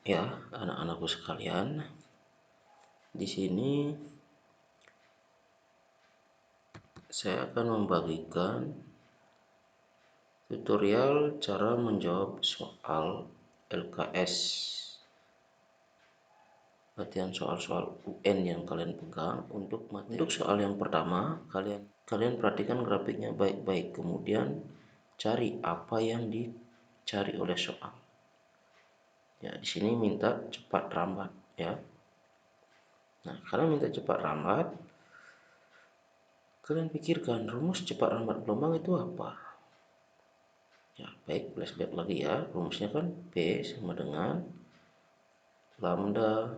Ya, anak-anakku sekalian, di sini saya akan membagikan tutorial cara menjawab soal LKS. Latihan soal-soal UN yang kalian pegang untuk soal yang pertama, kalian perhatikan grafiknya baik-baik, kemudian cari apa yang dicari oleh soal. Ya, di sini minta cepat rambat ya. Nah, karena minta cepat rambat, kalian pikirkan rumus cepat rambat gelombang itu apa? Ya, baik, flashback lagi ya. Rumusnya kan P sama dengan lambda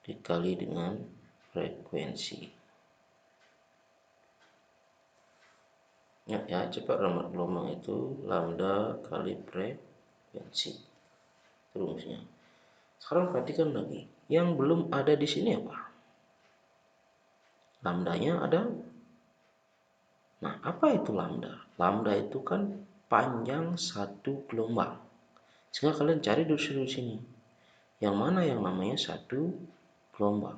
dikali dengan frekuensi. Ya, cepat rambat gelombang itu lambda kali frekuensi. Itu rumusnya. Sekarang perhatikan lagi. Yang belum ada di sini apa? Lambdanya ada. Nah, apa itu lambda? Lambda itu kan panjang satu gelombang. Sehingga kalian cari dulu sini. Yang mana yang namanya satu gelombang.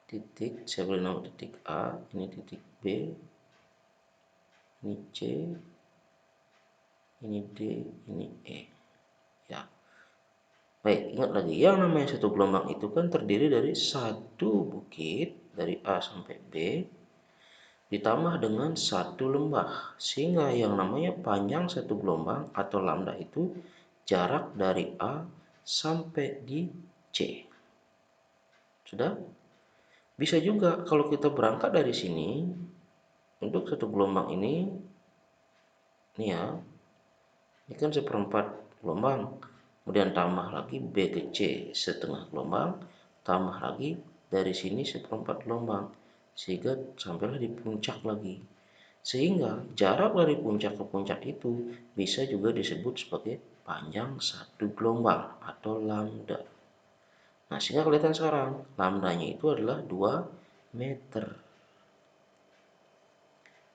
Titik, saya beri nama titik A, ini titik B, ini C, ini D, ini E. Ya. Baik, ingat lagi, yang namanya satu gelombang itu kan terdiri dari satu bukit dari A sampai B ditambah dengan satu lembah, sehingga yang namanya panjang satu gelombang atau lambda itu jarak dari A sampai di C. Sudah? Bisa juga kalau kita berangkat dari sini untuk satu gelombang ini ya, ini kan seperempat gelombang, kemudian tambah lagi B ke C setengah gelombang, tambah lagi dari sini seperempat gelombang, sehingga sampailah di puncak lagi. Sehingga jarak dari puncak ke puncak itu bisa juga disebut sebagai panjang satu gelombang atau lambda. Nah, sehingga kelihatan sekarang lambdanya itu adalah 2 meter.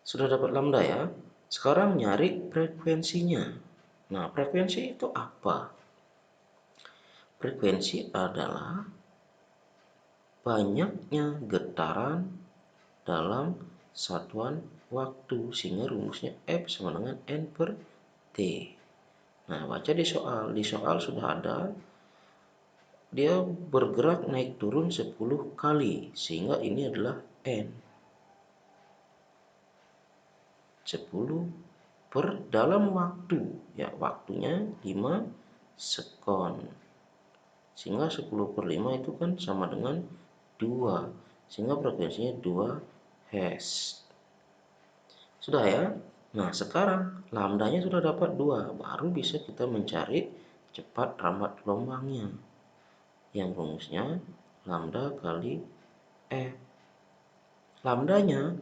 Sudah dapat lambda ya. Sekarang nyari frekuensinya. Nah, frekuensi itu apa? Frekuensi adalah banyaknya getaran dalam satuan waktu, sehingga rumusnya F sama dengan N per T. Nah, baca di soal. Di soal sudah ada dia bergerak naik turun 10 kali, sehingga ini adalah N. 10 per dalam waktu. Ya, waktunya 5 sekon. Sehingga 10 per 5 itu kan sama dengan 2. Sehingga frekuensinya 2 Hz. Sudah ya? Nah, sekarang lambdanya sudah dapat 2. Baru bisa kita mencari cepat rambat gelombangnya. Yang rumusnya lambda kali F. Lambdanya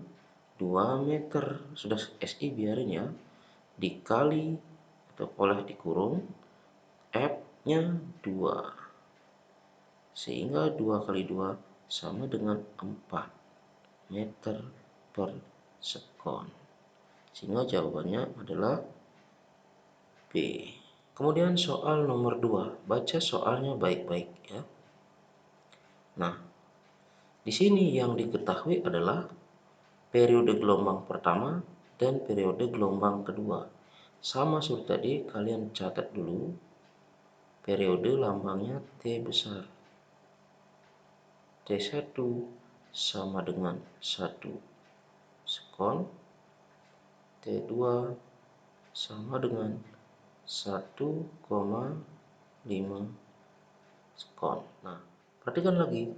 2 meter. Sudah SI biarin ya. Dikali atau oleh dikurung F-nya 2. Sehingga 2 kali 2 sama dengan 4 meter per sekon. Sehingga jawabannya adalah B. Kemudian soal nomor 2. Baca soalnya baik-baik ya. Nah, di sini yang diketahui adalah periode gelombang pertama dan periode gelombang kedua. Sama seperti tadi, kalian catat dulu periode lambangnya T besar. T1 sama dengan 1 sekon, T2 sama dengan 1,5 sekon. Nah, perhatikan lagi,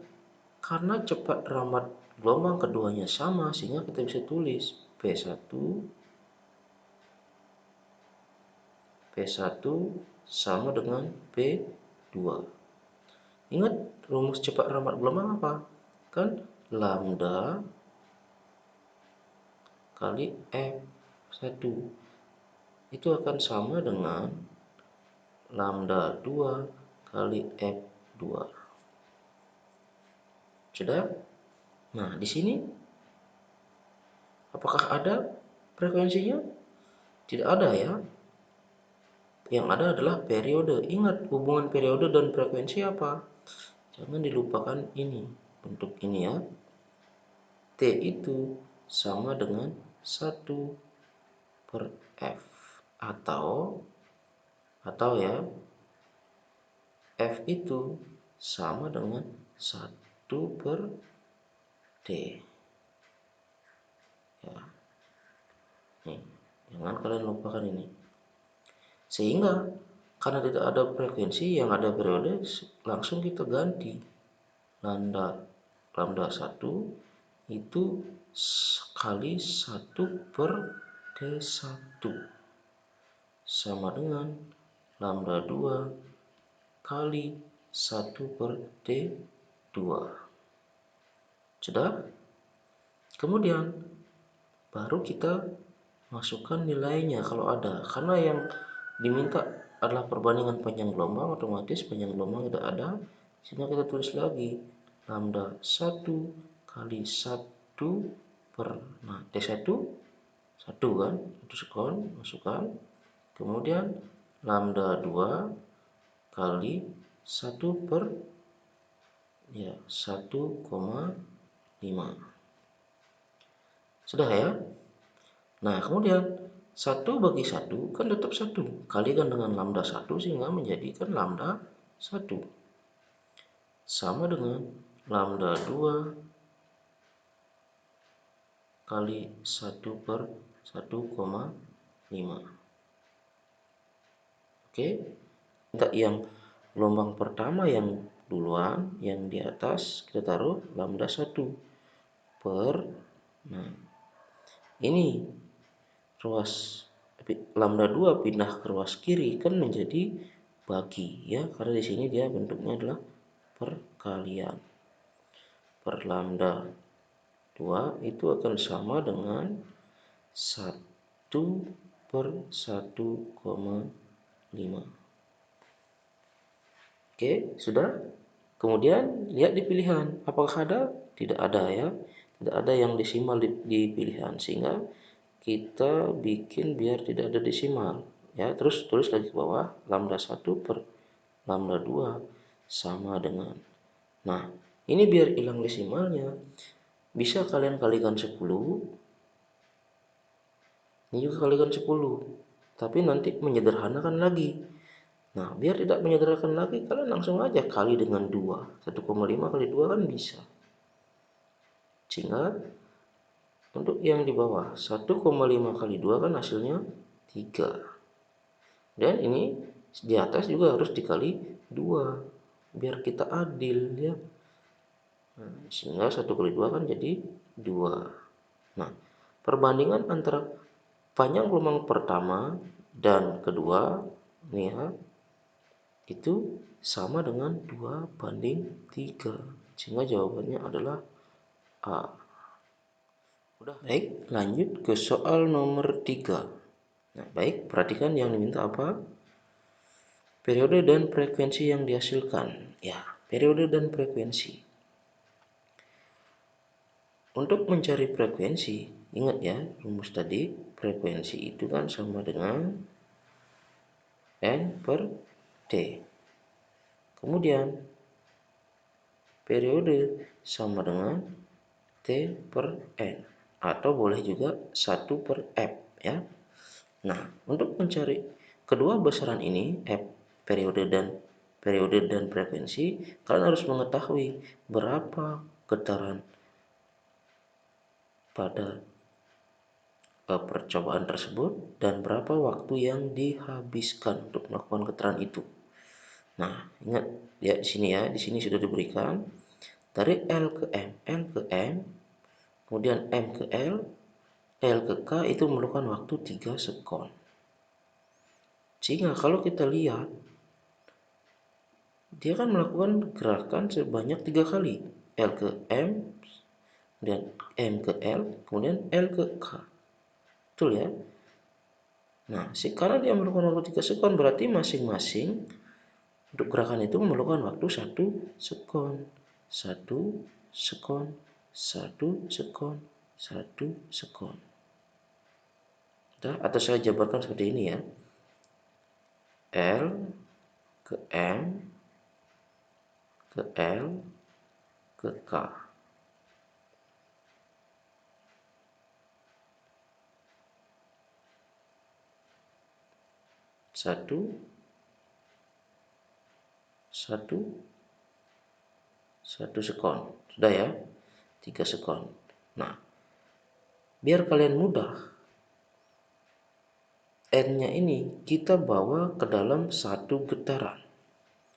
karena cepat rambat gelombang keduanya sama, sehingga kita bisa tulis P1 sama dengan P2. Ingat rumus cepat rambat gelombang apa? Kan lambda kali F1 itu akan sama dengan lambda 2 kali F2. Sudah? Nah, di sini apakah ada frekuensinya? Tidak ada ya. yang ada adalah periode. Ingat hubungan periode dan frekuensi apa? Jangan dilupakan ini, bentuk ini ya. T itu sama dengan 1/F, atau ya, F itu sama dengan 1/D. Ya, nih, jangan kalian lupakan ini. Sehingga karena tidak ada frekuensi, yang ada periode, langsung kita ganti lambda lambda 1 itu kali 1/D1 sama dengan lambda 2 kali 1/D2. Sudah? Kemudian baru kita masukkan nilainya kalau ada, karena yang diminta adalah perbandingan panjang gelombang, otomatis panjang gelombang tidak ada, sehingga kita tulis lagi lambda 1 kali 1 per, nah T1 1 kan, 1 sekon, masukkan, kemudian lambda 2 kali 1 per, ya, 1,5. Sudah ya? Nah, kemudian 1/1 kan tetap 1. Kalikan dengan lambda 1 sehingga menjadikan lambda 1. Sama dengan lambda 2 kali 1/1,5. Oke? Kita yang gelombang pertama yang duluan, yang di atas kita taruh lambda 1 per, nah, ini ruas lambda 2 pindah ke ruas kiri kan menjadi bagi ya, karena di sini dia bentuknya adalah perkalian. Per lambda 2 itu akan sama dengan 1/1,5. Oke, sudah? Kemudian lihat di pilihan, apakah ada? Tidak ada ya. Tidak ada yang desimal di pilihan, sehingga kita bikin biar tidak ada desimal ya. Terus tulis lagi ke bawah lambda 1 per lambda 2 sama dengan, nah ini biar hilang desimalnya bisa kalian kalikan 10, ini juga kalikan 10, tapi nanti menyederhanakan lagi. Nah, biar tidak menyederhanakan lagi, kalian langsung aja kali dengan 2. 1,5 kali 2 kan bisa. Sehingga untuk yang di bawah 1,5 kali 2 kan hasilnya 3. Dan ini di atas juga harus dikali 2 biar kita adil ya. Nah, sehingga 1 kali 2 kan jadi 2. Nah, perbandingan antara panjang gelombang pertama dan kedua nih ya, itu sama dengan 2/3. Sehingga jawabannya adalah A. Udah, baik, lanjut ke soal nomor 3. Nah, baik, perhatikan yang diminta apa? Periode dan frekuensi yang dihasilkan. Ya, periode dan frekuensi. Untuk mencari frekuensi, ingat ya, rumus tadi, frekuensi itu kan sama dengan N per T. Kemudian, periode sama dengan T per N. Atau boleh juga 1/F ya. Nah, untuk mencari kedua besaran ini, F, periode dan frekuensi, kalian harus mengetahui berapa getaran pada percobaan tersebut dan berapa waktu yang dihabiskan untuk melakukan getaran itu. Nah, ingat ya di sini ya, di sini sudah diberikan dari L ke M, L ke M, kemudian M ke L ke K itu memerlukan waktu 3 sekon. Sehingga kalau kita lihat, dia kan melakukan gerakan sebanyak 3 kali. L ke M, kemudian M ke L, kemudian L ke K. Betul ya? Nah, karena dia memerlukan waktu 3 sekon, berarti masing-masing untuk gerakan itu memerlukan waktu 1 sekon. 1 sekon, 1 sekon, 1 sekon. Atau saya jabarkan seperti ini ya. L ke M ke L ke K. Satu, satu, satu sekon. Sudah ya, 3 sekon. Nah, biar kalian mudah, N-nya ini kita bawa ke dalam satu getaran.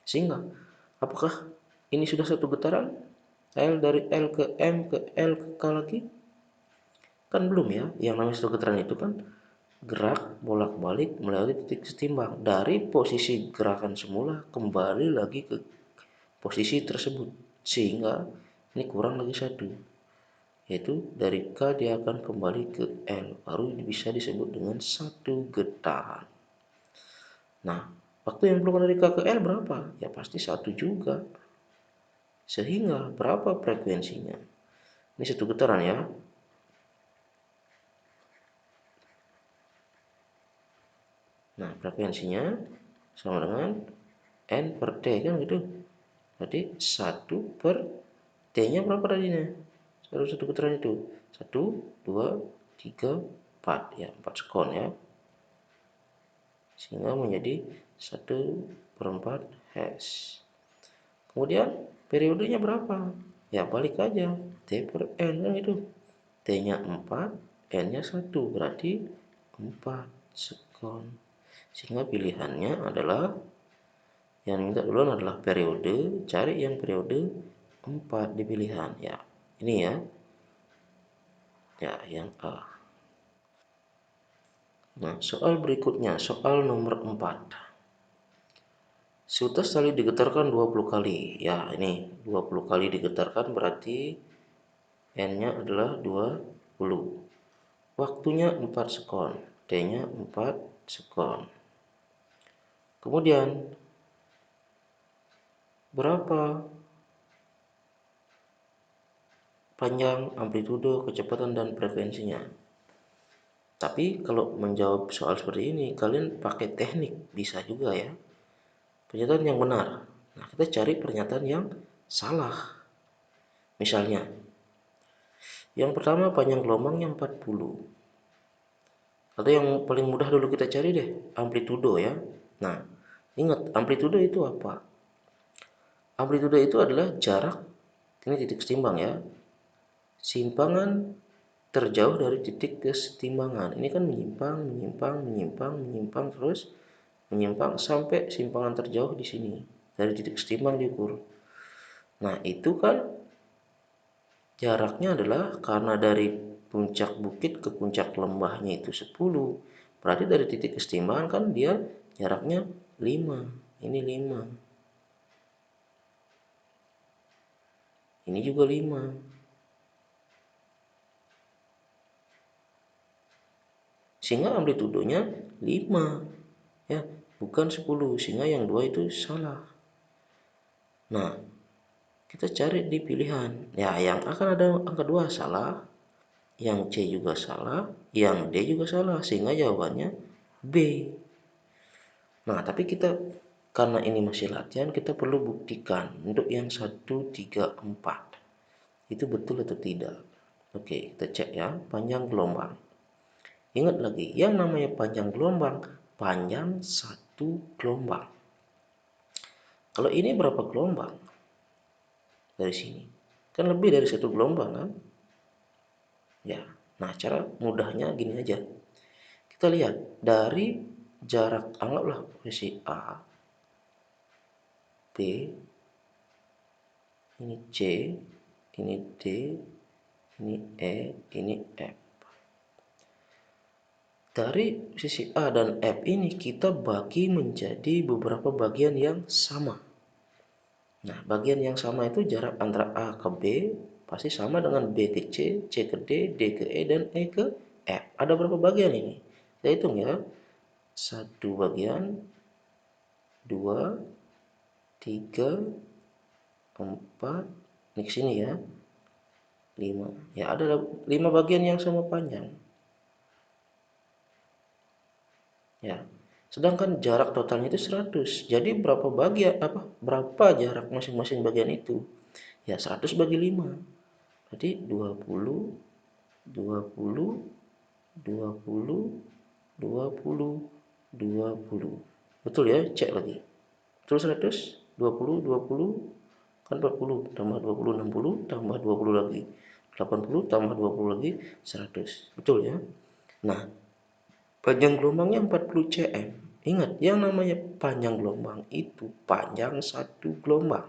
Sehingga, apakah ini sudah satu getaran? L dari L ke M ke L ke K lagi? Kan belum ya. Yang namanya satu getaran itu kan gerak bolak-balik melalui titik setimbang. Dari posisi gerakan semula kembali lagi ke posisi tersebut. Sehingga ini kurang lagi satu. Yaitu dari K dia akan kembali ke L. Baru bisa disebut dengan satu getaran. Nah, waktu yang perlu dari K ke L berapa? Ya pasti satu juga. Sehingga berapa frekuensinya? Ini satu getaran ya. Nah, frekuensinya sama dengan N per T kan gitu. Berarti 1 per T-nya berapa tadinya? Satu getaran itu. 1, 2, 3, 4. Ya, 4 sekon ya. Sehingga menjadi 1/4 Hz. Kemudian periodenya berapa? Ya balik aja. T per N kan itu. T-nya 4, N-nya 1. Berarti 4 sekon. Sehingga pilihannya adalah yang minta duluan adalah periode, cari yang periode 4 di pilihan ya. Ini ya. Ya, yang A. Nah, soal berikutnya, soal nomor 4. Sutas tali digetarkan 20 kali. Ya, ini 20 kali digetarkan berarti N-nya adalah 20. Waktunya 4 sekon. T-nya 4 sekon. Kemudian berapa panjang, amplitudo, kecepatan, dan frekuensinya? Tapi kalau menjawab soal seperti ini, kalian pakai teknik bisa juga ya. Pernyataan yang benar. Nah, kita cari pernyataan yang salah. Misalnya, yang pertama panjang gelombangnya 40. Atau yang paling mudah dulu kita cari deh, amplitudo ya. Nah, ingat amplitudo itu apa? Amplitudo itu adalah jarak, ini titik setimbang ya. Simpangan terjauh dari titik kesetimbangan. Ini kan menyimpang, menyimpang, menyimpang, menyimpang terus menyimpang sampai simpangan terjauh di sini. Dari titik setimbang diukur. Nah, itu kan jaraknya adalah karena dari puncak bukit ke puncak lembahnya itu 10. Berarti dari titik kesetimbangan kan dia jaraknya 5. Ini 5. Ini juga 5. Sehingga amplitudonya 5. Ya, bukan 10. Sehingga yang 2 itu salah. Nah, kita cari di pilihan. Ya, yang akan ada angka 2 salah, yang C juga salah, yang D juga salah. Sehingga jawabannya B. Nah, tapi kita karena ini masih latihan, kita perlu buktikan untuk yang 1, 3, 4. Itu betul atau tidak. Oke, kita cek ya, panjang gelombang. Ingat lagi, yang namanya panjang gelombang, panjang satu gelombang. Kalau ini berapa gelombang? Dari sini. Kan lebih dari satu gelombang kan? Ya, nah cara mudahnya gini aja. Kita lihat dari jarak, anggaplah posisi A, B, ini C, ini D, ini E, ini F. Dari sisi A dan F ini kita bagi menjadi beberapa bagian yang sama. Nah, bagian yang sama itu jarak antara A ke B pasti sama dengan B ke C, C ke D ke E, dan E ke F. Ada berapa bagian ini? Kita hitung ya. 1 bagian, 2, 3, 4, ini ke sini ya. 5. Ya, ada 5 bagian yang sama panjang. Ya. Sedangkan jarak totalnya itu 100. Jadi berapa jarak masing-masing bagian itu? Ya 100 bagi 5. Berarti 20, 20, 20, 20, 20. Betul ya? Cek lagi. Betul 100? 20, 20, kan 40. Tambah 20, 60. Tambah 20 lagi. 80 tambah 20 lagi 100. Betul ya? Nah, panjang gelombangnya 40 cm. Ingat, yang namanya panjang gelombang itu panjang satu gelombang.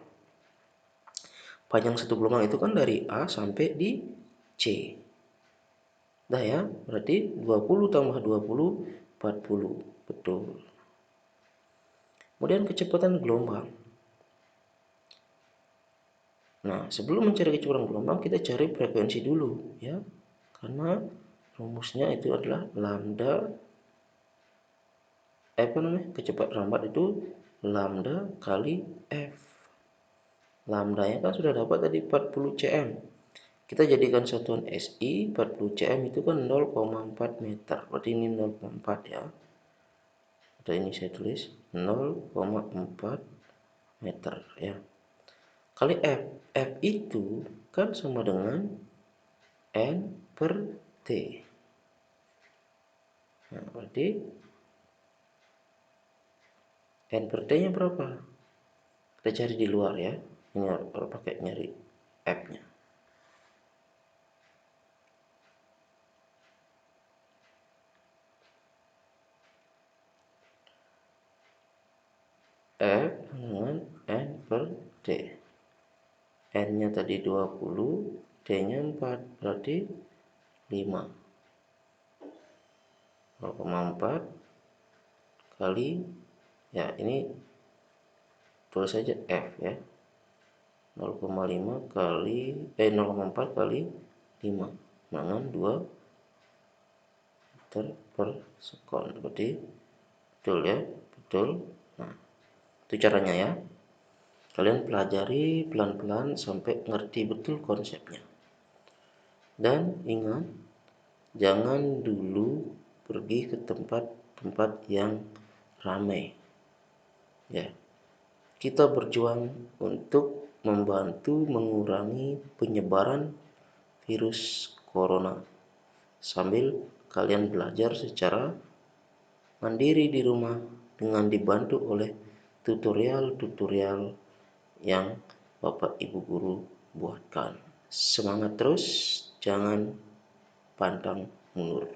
Panjang satu gelombang itu kan dari A sampai di C. Dah ya, berarti 20 tambah 20, 40. Betul. Kemudian kecepatan gelombang. Nah, sebelum mencari kecepatan gelombang, kita cari frekuensi dulu, ya. Karena rumusnya itu adalah lambda, kecepatan lambat itu lambda kali F. Lambdanya kan sudah dapat tadi 40 cm. Kita jadikan satuan SI, 40 cm itu kan 0,4 meter. Berarti ini 0,4 ya. Atau ini saya tulis 0,4 meter ya. Kali F. F itu kan sama dengan N per T. Nah, berarti N per T-nya berapa? Kita cari di luar ya. Ini harus pakai nyari F-nya. F dengan N per T. N-nya tadi 20, T-nya 4, berarti 5. 0,4 kali, ya ini tulis saja F ya. 0,5 kali 0,4 kali 5 dengan 2 meter per sekon. Berarti betul ya, betul. Nah, itu caranya ya. Kalian pelajari pelan-pelan sampai ngerti betul konsepnya. Dan ingat, jangan dulu pergi ke tempat-tempat yang ramai. Ya, kita berjuang untuk membantu mengurangi penyebaran virus corona sambil kalian belajar secara mandiri di rumah dengan dibantu oleh tutorial-tutorial yang Bapak Ibu guru buatkan. Semangat terus, jangan pantang mundur.